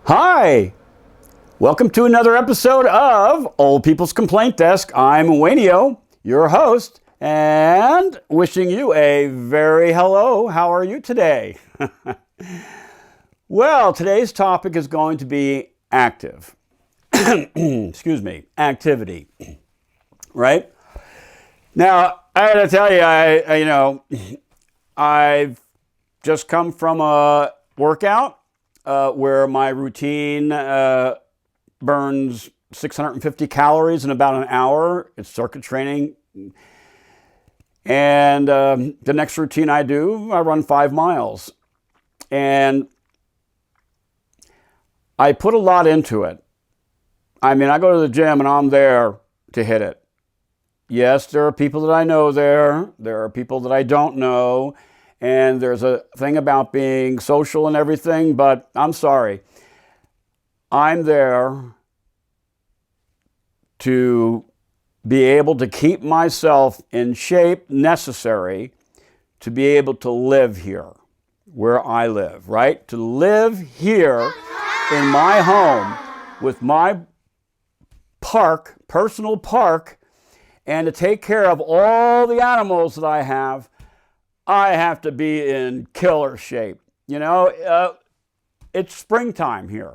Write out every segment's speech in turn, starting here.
Hi, welcome to another episode of Old People's Complaint Desk. I'm Waynio, your host, and wishing you a very hello. How are you today? Well, today's topic is going to be active. Excuse me, activity, right? Now, I gotta tell you, I've just come from a workout where my routine burns 650 calories in about an hour. It's circuit training. And the next routine I do, I run 5 miles. And I put a lot into it. I mean, I go to the gym and I'm there to hit it. Yes, there are people that I know there. There are people that I don't know. And there's a thing about being social and everything, but I'm sorry. I'm there to be able to keep myself in shape necessary to be able to live here, where I live, right? To live here in my home with my park, personal park, and to take care of all the animals that I have to be in killer shape. It's springtime here.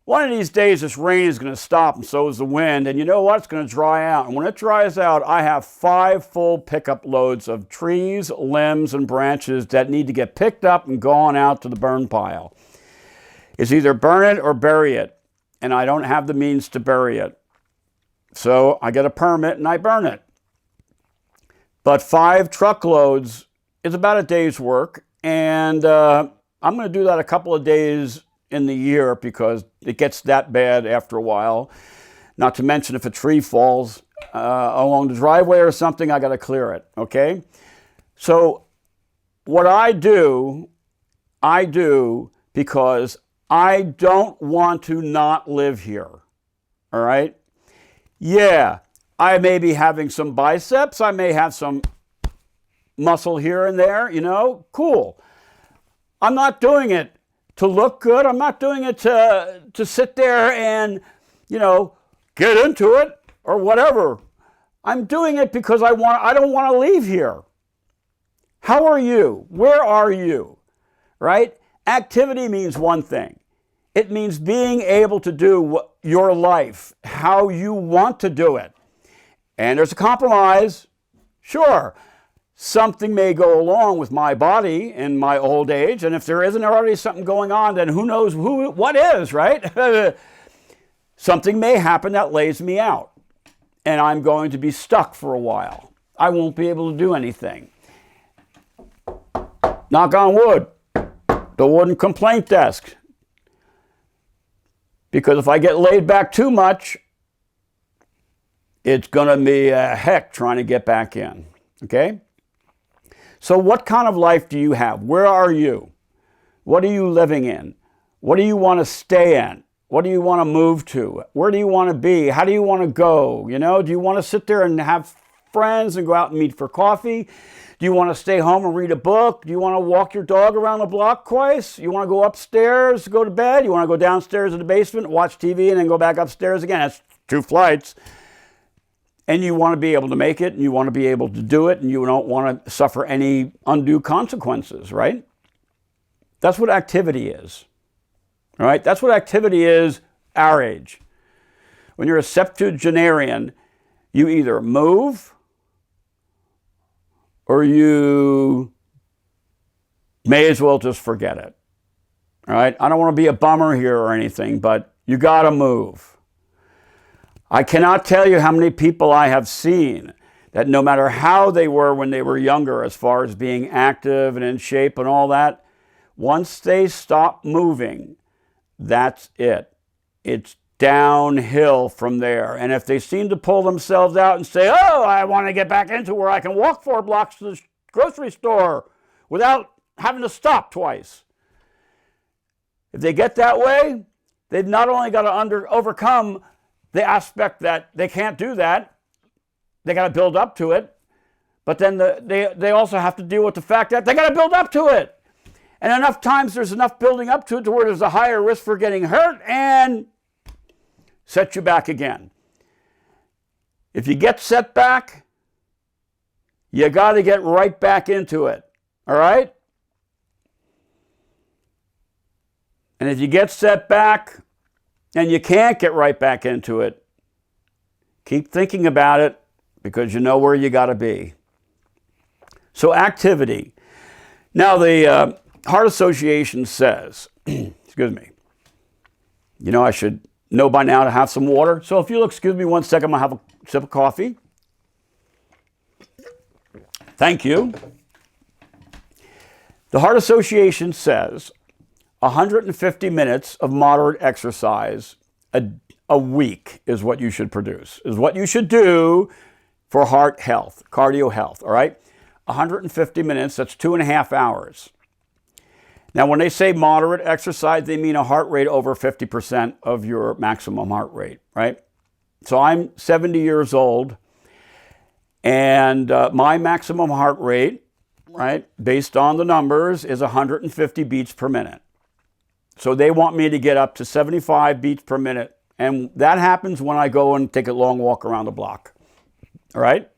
One of these days, this rain is going to stop, and so is the wind. And you know what? It's going to dry out. And when it dries out, I have 5 full pickup loads of trees, limbs, and branches that need to get picked up and gone out to the burn pile. It's either burn it or bury it. And I don't have the means to bury it. So I get a permit and I burn it. But 5 truckloads is about a day's work, and I'm going to do that a couple of days in the year because it gets that bad after a while. Not to mention if a tree falls along the driveway or something, I got to clear it, okay? So what I do because I don't want to not live here, all right? Yeah, I may be having some biceps, I may have some muscle here and there, cool. I'm not doing it to look good. I'm not doing it to sit there and, get into it or whatever. I'm doing it because I don't want to leave here. How are you? Where are you? Right? Activity means one thing. It means being able to do your life how you want to do it. And there's a compromise. Sure. Something may go along with my body in my old age, and if there isn't already something going on, then who knows what is, right? Something may happen that lays me out, and I'm going to be stuck for a while. I won't be able to do anything. Knock on wood, the wooden complaint desk. Because if I get laid back too much, it's going to be a heck trying to get back in, okay? So what kind of life do you have? Where are you? What are you living in? What do you want to stay in? What do you want to move to? Where do you want to be? How do you want to go? Do you want to sit there and have friends and go out and meet for coffee? Do you want to stay home and read a book? Do you want to walk your dog around the block twice? You want to go upstairs to go to bed? You want to go downstairs to the basement, watch TV, and then go back upstairs again? That's 2 flights. And you want to be able to make it, and you want to be able to do it, and you don't want to suffer any undue consequences, right? That's what activity is, all right? That's what activity is our age. When you're a septuagenarian, you either move or you may as well just forget it, all right? I don't want to be a bummer here or anything, but you got to move. I cannot tell you how many people I have seen that no matter how they were when they were younger, as far as being active and in shape and all that, once they stop moving, that's it. It's downhill from there. And if they seem to pull themselves out and say, oh, I want to get back into where I can walk 4 blocks to the grocery store without having to stop twice. If they get that way, they've not only got to overcome the aspect that they can't do that, they got to build up to it, but then they also have to deal with the fact that they got to build up to it. And enough times there's enough building up to it to where there's a higher risk for getting hurt and set you back again. If you get set back, you got to get right back into it. All right? And if you get set back and you can't get right back into it, keep thinking about it because you know where you got to be. So activity. Now the Heart Association says, excuse me, you know I should know by now to have some water. So if you'll excuse me 1 second, I'll have a sip of coffee. Thank you. The Heart Association says 150 minutes of moderate exercise a week is what you should produce, is what you should do for heart health, cardio health, all right? 150 minutes, that's 2.5 hours. Now, when they say moderate exercise, they mean a heart rate over 50% of your maximum heart rate, right? So I'm 70 years old, and my maximum heart rate, right, based on the numbers, is 150 beats per minute. So they want me to get up to 75 beats per minute, and that happens when I go and take a long walk around the block, all right?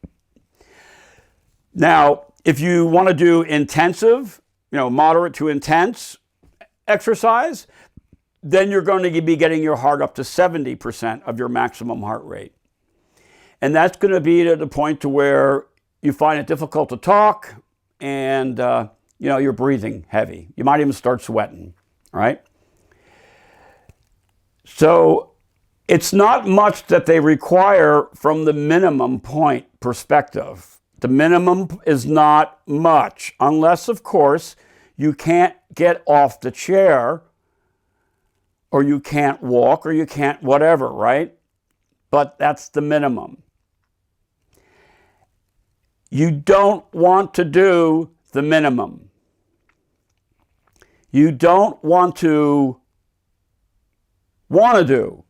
Now, if you want to do intensive, moderate to intense exercise, then you're going to be getting your heart up to 70% of your maximum heart rate. And that's going to be to the point to where you find it difficult to talk and, you're breathing heavy. You might even start sweating, all right? So it's not much that they require from the minimum point perspective. The minimum is not much, unless, of course, you can't get off the chair or you can't walk or you can't whatever, right? But that's the minimum. You don't want to do the minimum. You don't want to do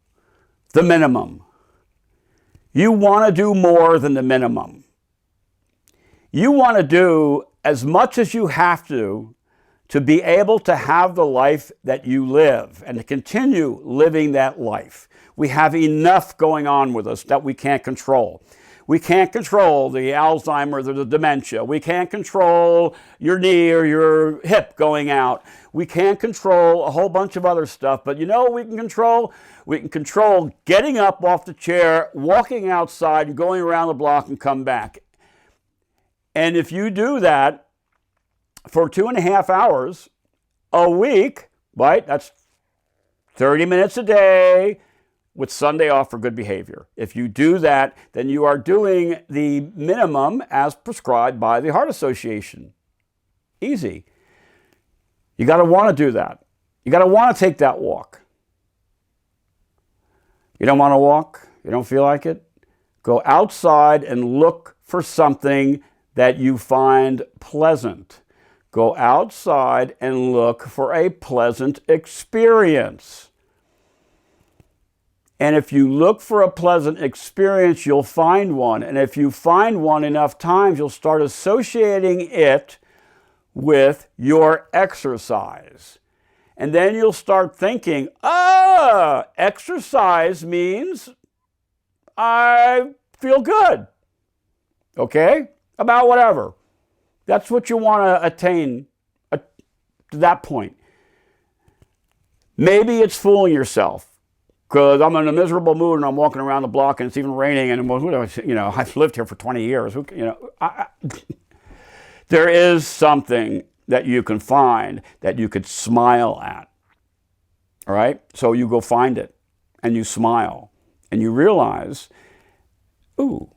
the minimum. You want to do more than the minimum. You want to do as much as you have to be able to have the life that you live and to continue living that life. We have enough going on with us that we can't control. We can't control the Alzheimer's or the dementia. We can't control your knee or your hip going out. We can't control a whole bunch of other stuff. But you know what we can control? We can control getting up off the chair, walking outside, and going around the block and come back. And if you do that for 2.5 hours a week, right, that's 30 minutes a day, with Sunday off for good behavior. If you do that, then you are doing the minimum as prescribed by the Heart Association. Easy. You got to want to do that. You got to want to take that walk. You don't want to walk? You don't feel like it? Go outside and look for something that you find pleasant. Go outside and look for a pleasant experience. And if you look for a pleasant experience, you'll find one. And if you find one enough times, you'll start associating it with your exercise. And then you'll start thinking, exercise means I feel good. Okay? About whatever. That's what you want to attain to that point. Maybe it's fooling yourself. Because I'm in a miserable mood and I'm walking around the block and it's even raining and I've lived here for 20 years. There is something that you can find that you could smile at. All right? So you go find it and you smile and you realize, ooh,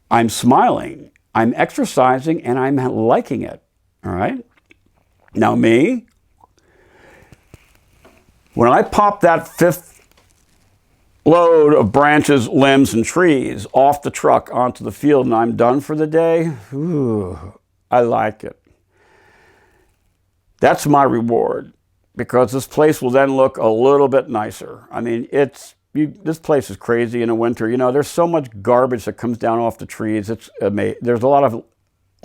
I'm smiling, I'm exercising, and I'm liking it. All right? Now me, when I pop that 5th load of branches, limbs, and trees off the truck onto the field and I'm done for the day, ooh, I like it. That's my reward because this place will then look a little bit nicer. I mean, this place is crazy in the winter. There's so much garbage that comes down off the trees. It's amazing. There's a lot of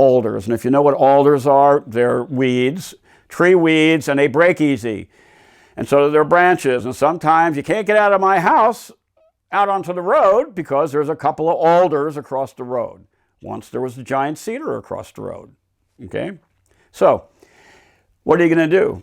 alders. And if you know what alders are, they're weeds, tree weeds, and they break easy. And so they're branches. And sometimes you can't get out of my house out onto the road because there's a couple of alders across the road. Once there was a giant cedar across the road. Okay? So, what are you going to do?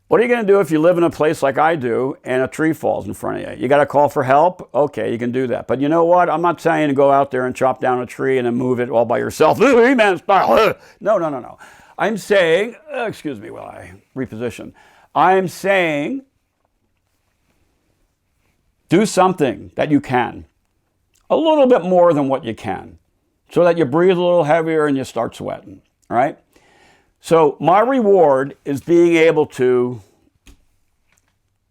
What are you going to do if you live in a place like I do and a tree falls in front of you? You got to call for help? Okay, you can do that. But you know what? I'm not saying to go out there and chop down a tree and then move it all by yourself. He-Man style. No. I'm saying, excuse me while I reposition. I'm saying do something that you can. A little bit more than what you can. So that you breathe a little heavier and you start sweating. All right? So my reward is being able to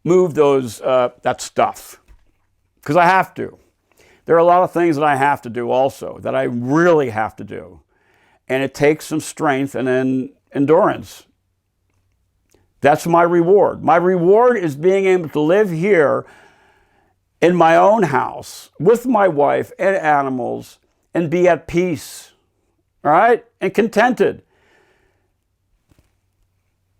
move that stuff, because I have to. There are a lot of things that I have to do also, that I really have to do. And it takes some strength and then endurance. That's my reward. My reward is being able to live here in my own house with my wife and animals and be at peace, all right, and contented.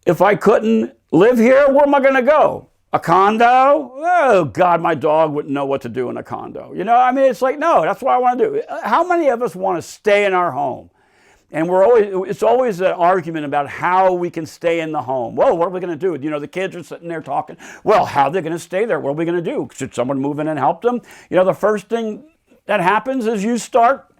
If I couldn't live here, where am I going to go? A condo? Oh, God, my dog wouldn't know what to do in a condo. You know, I mean, it's like, no, that's what I want to do. How many of us want to stay in our home? And it's always an argument about how we can stay in the home. Well, what are we going to do? You know, the kids are sitting there talking. Well, how are they going to stay there? What are we going to do? Should someone move in and help them? You know, the first thing that happens is you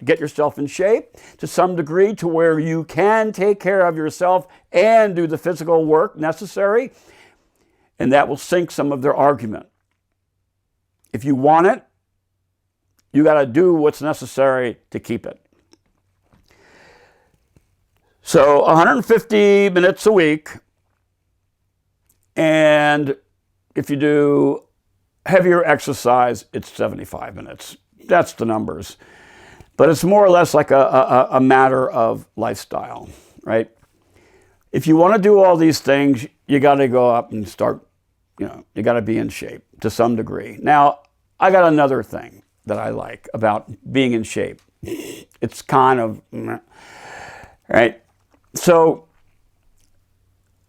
get yourself in shape to some degree to where you can take care of yourself and do the physical work necessary, and that will sink some of their argument. If you want it, you got to do what's necessary to keep it. So 150 minutes a week, and if you do heavier exercise, it's 75 minutes. That's the numbers. But it's more or less like a matter of lifestyle, right? If you want to do all these things, you got to go up and start, you got to be in shape to some degree. Now, I got another thing that I like about being in shape. It's kind of, right? So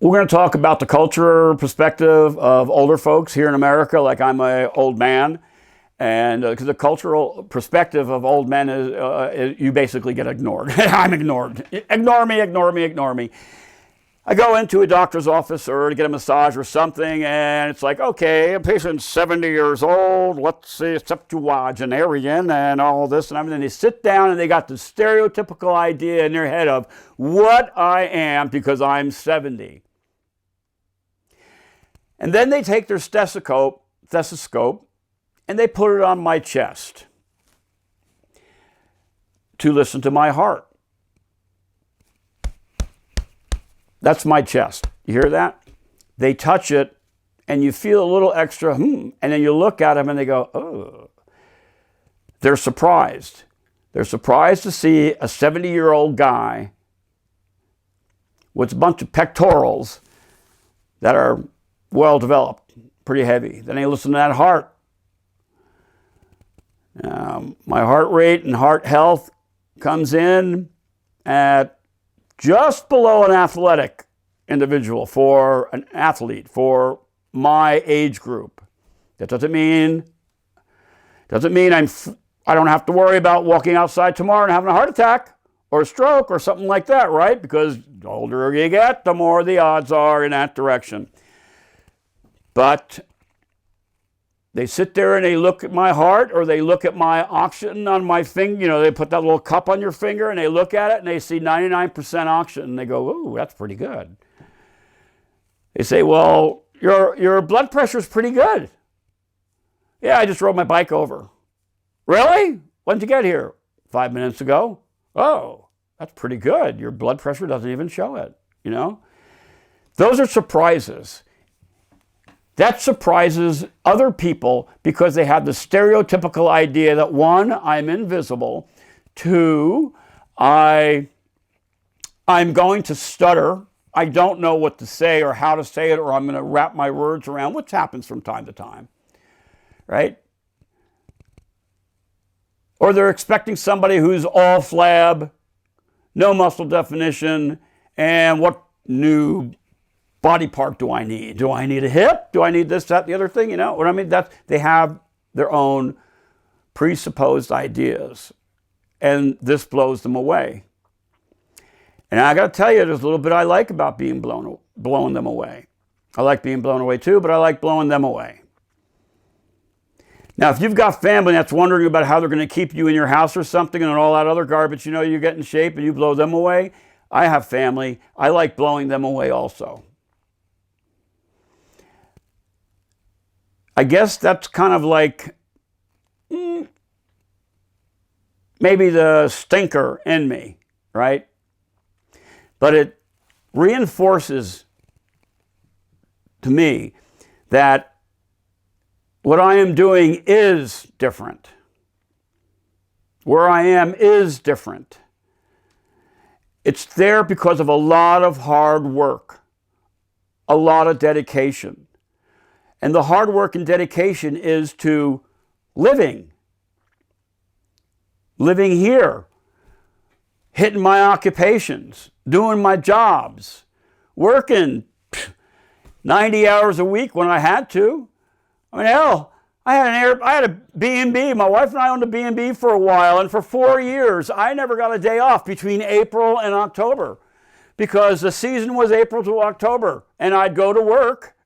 we're going to talk about the culture perspective of older folks here in America, like I'm an old man. And because the cultural perspective of old men is you basically get ignored. I'm ignored. Ignore me. I go into a doctor's office or to get a massage or something, and it's like, okay, a patient's 70 years old, let's see, Septuagenarian and all this and everything. They sit down and they got the stereotypical idea in their head of what I am because I'm 70. And then they take their stethoscope, and they put it on my chest to listen to my heart. That's my chest. You hear that? They touch it, and you feel a little extra, and then you look at them, and they go, oh. They're surprised. They're surprised to see a 70-year-old guy with a bunch of pectorals that are well-developed, pretty heavy. Then they listen to that heart. My heart rate and heart health comes in at just below an athletic individual for an athlete, for my age group. That doesn't mean I don't have to worry about walking outside tomorrow and having a heart attack or a stroke or something like that, right? Because the older you get, the more the odds are in that direction. But they sit there and they look at my heart, or they look at my oxygen on my finger. They put that little cup on your finger and they look at it and they see 99% oxygen. And they go, ooh, that's pretty good. They say, well, your blood pressure is pretty good. Yeah, I just rode my bike over. Really? When did you get here? 5 minutes ago. Oh, that's pretty good. Your blood pressure doesn't even show it, Those are surprises. That surprises other people because they have the stereotypical idea that 1, I'm invisible, 2, I'm going to stutter, I don't know what to say or how to say it, or I'm going to wrap my words around, which happens from time to time, right? Or they're expecting somebody who's all flab, no muscle definition, and what new body part do I need? Do I need a hip? Do I need this, that, the other thing? You know what I mean? They have their own presupposed ideas, and this blows them away. And I got to tell you, there's a little bit I like about being blowing them away. I like being blown away too, but I like blowing them away. Now, if you've got family that's wondering about how they're going to keep you in your house or something and all that other garbage, you know, you get in shape and you blow them away. I have family. I like blowing them away also. I guess that's kind of like maybe the stinker in me, right? But it reinforces to me that what I am doing is different. Where I am is different. It's there because of a lot of hard work, a lot of dedication. And the hard work and dedication is to living here, hitting my occupations, doing my jobs, working 90 hours a week when I had to. I mean, hell, I had a B&B. My wife and I owned a B&B for a while, and for 4 years, I never got a day off between April and October because the season was April to October, and I'd go to work,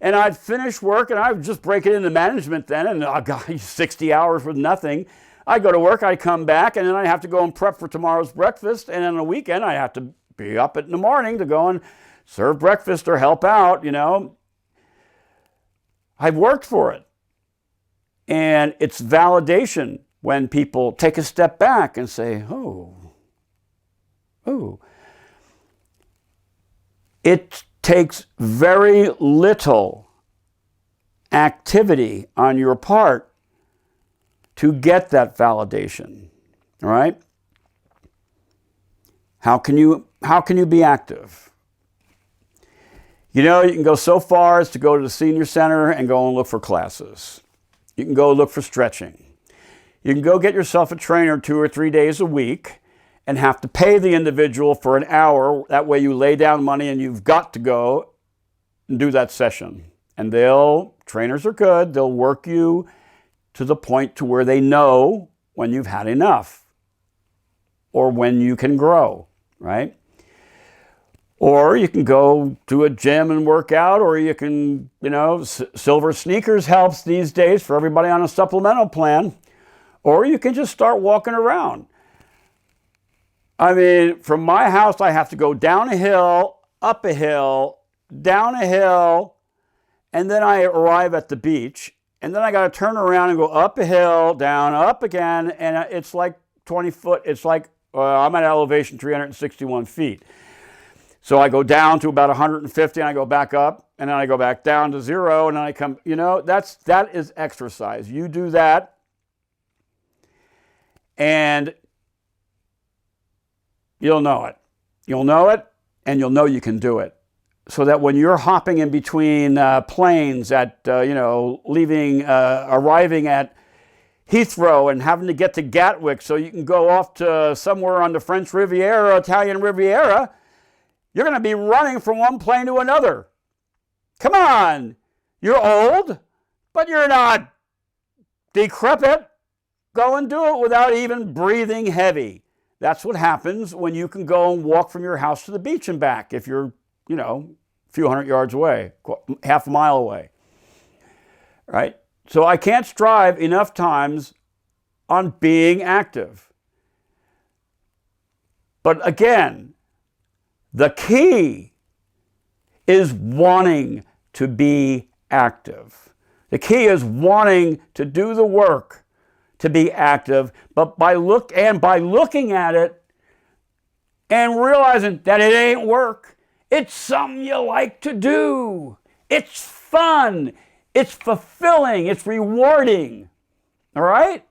and I'd finish work, and I would just break it into management then, and I got 60 hours with nothing. I'd go to work, I'd come back, and then I'd have to go and prep for tomorrow's breakfast, and on the weekend, I'd have to be up in the morning to go and serve breakfast or help out, you know. I've worked for it. And it's validation when people take a step back and say, oh. It takes very little activity on your part to get that validation, all right? How can you be active? You know, you can go so far as to go to the senior center and go and look for classes. You can go look for stretching. You can go get yourself a trainer 2 or 3 days a week and have to pay the individual for an hour. That way you lay down money and you've got to go and do that session. And trainers are good, they'll work you to the point to where they know when you've had enough or when you can grow, right? Or you can go to a gym and work out, or you can, you know, Silver Sneakers helps these days for everybody on a supplemental plan. Or you can just start walking around. I mean, from my house, I have to go down a hill, up a hill, down a hill, and then I arrive at the beach. And then I got to turn around and go up a hill, down, up again, and it's like 20 foot. It's like, I'm at elevation 361 feet. So I go down to about 150 and I go back up and then I go back down to 0 and then I come, you know, that is exercise. You do that and you'll know it. You'll know it and you'll know you can do it. So that when you're hopping in between planes at, arriving at Heathrow and having to get to Gatwick so you can go off to somewhere on the French Riviera, Italian Riviera, you're going to be running from one plane to another. Come on. You're old, but you're not decrepit. Go and do it without even breathing heavy. That's what happens when you can go and walk from your house to the beach and back if you're, a few hundred yards away, half a mile away. Right? So I can't strive enough times on being active. But again, the key is wanting to be active. The key is wanting to do the work to be active, but by looking at it and realizing that it ain't work, it's something you like to do. It's fun. It's fulfilling. It's rewarding. All right?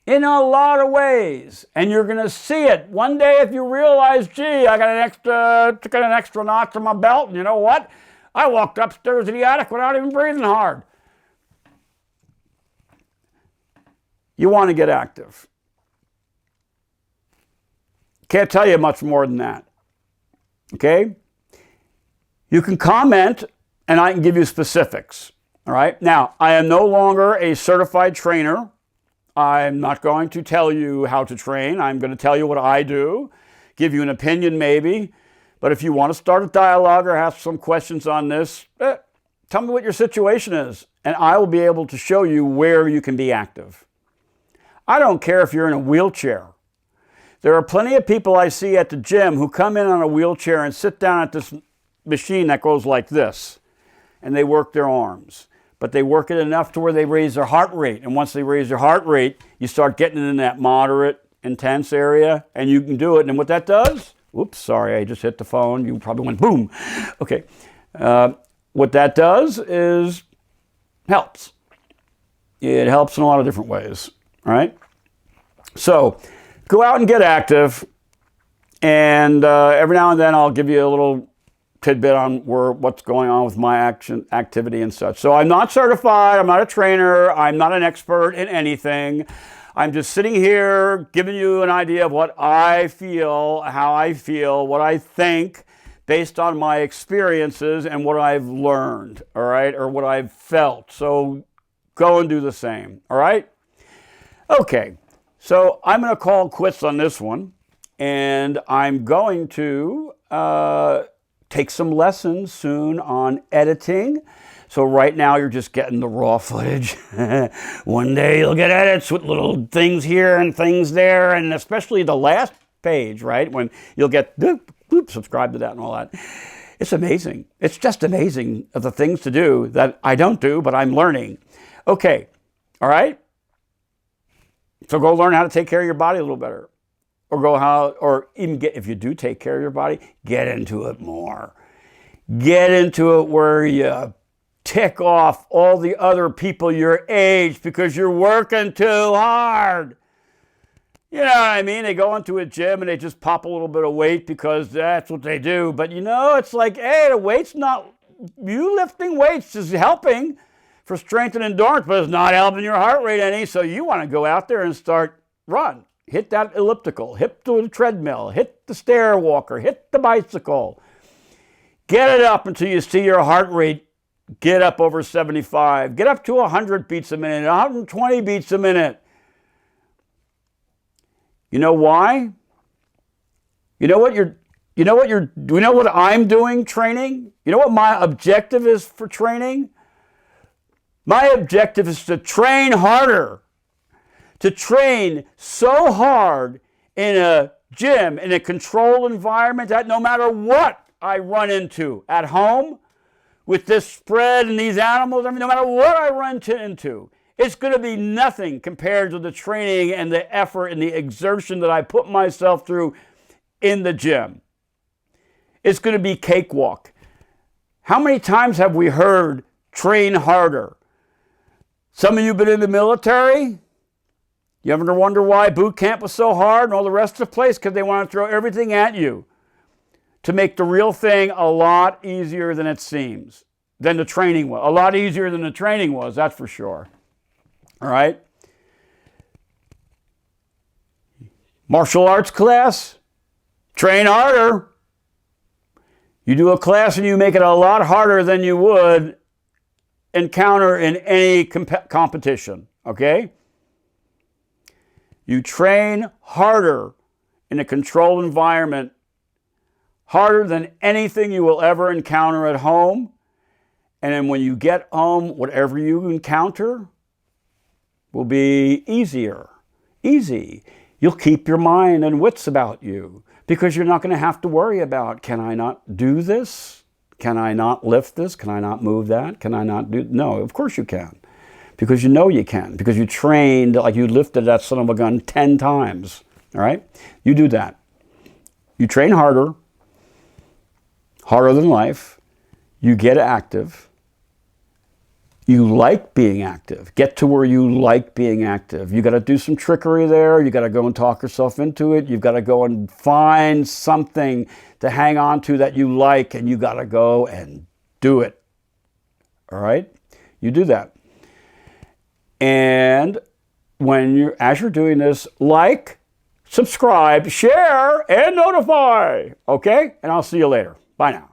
In a lot of ways. And you're going to see it. One day if you realize, gee, I got an extra notch on my belt, and you know what? I walked upstairs to the attic without even breathing hard. You want to get active. Can't tell you much more than that. Okay? You can comment, and I can give you specifics. All right? Now, I am no longer a certified trainer. I'm not going to tell you how to train. I'm going to tell you what I do, give you an opinion maybe. But if you want to start a dialogue or ask some questions on this, tell me what your situation is, and I will be able to show you where you can be active. I don't care if you're in a wheelchair. There are plenty of people I see at the gym who come in on a wheelchair and sit down at this machine that goes like this, and they work their arms. But they work it enough to where they raise their heart rate. And once they raise their heart rate, you start getting in that moderate, intense area, and you can do it. And what that does, oops, sorry, I just hit the phone. You probably went boom. Okay. What that does is helps. It helps in a lot of different ways, all right? So go out and get active. And every now and then I'll give you a little tidbit on what's going on with my activity and such. So I'm not certified, I'm not a trainer, I'm not an expert in anything. I'm just sitting here giving you an idea of what I feel, how I feel, what I think based on my experiences and what I've learned, all right, or what I've felt. So go and do the same, all right? Okay, so I'm going to call quits on this one, and I'm going to take some lessons soon on editing. So right now you're just getting the raw footage. One day you'll get edits with little things here and things there, and especially the last page, right? When you'll get, subscribe to that and all that. It's amazing. It's just amazing of the things to do that I don't do, but I'm learning. Okay, all right? So go learn how to take care of your body a little better. Or even if you do take care of your body, get into it more. Get into it where you tick off all the other people your age because you're working too hard. You know what I mean? They go into a gym and they just pop a little bit of weight because that's what they do. But you know, it's like, hey, the weight's not, you lifting weights is helping for strength and endurance, but it's not helping your heart rate any. So you want to go out there and start run. Hit that elliptical, hit the treadmill, hit the stair walker, hit the bicycle. Get it up until you see your heart rate get up over 75. Get up to 100 beats a minute, 120 beats a minute. You know why? You know what I'm doing training? You know what my objective is for training? My objective is to train harder. To train so hard in a gym, in a controlled environment, that no matter what I run into at home with this spread and these animals, no matter what I run into, it's going to be nothing compared to the training and the effort and the exertion that I put myself through in the gym. It's going to be cakewalk. How many times have we heard train harder? Some of you have been in the military. You ever wonder why boot camp was so hard and all the rest of the place? Because they want to throw everything at you to make the real thing a lot easier than it seems, than the training was. A lot easier than the training was, that's for sure. All right? Martial arts class, train harder. You do a class and you make it a lot harder than you would encounter in any competition, okay? You train harder in a controlled environment, harder than anything you will ever encounter at home. And then when you get home, whatever you encounter will be easier. Easy. You'll keep your mind and wits about you because you're not going to have to worry about, can I not do this? Can I not lift this? Can I not move that? Can I not do? No, of course you can. Because you know you can, because you trained like you lifted that son of a gun 10 times, all right? You do that. You train harder than life. You get active. You like being active. Get to where you like being active. You got to do some trickery there. You got to go and talk yourself into it. You've got to go and find something to hang on to that you like, and you got to go and do it, all right? You do that. And as you're doing this, subscribe, share, and notify. Okay? And I'll see you later. Bye now.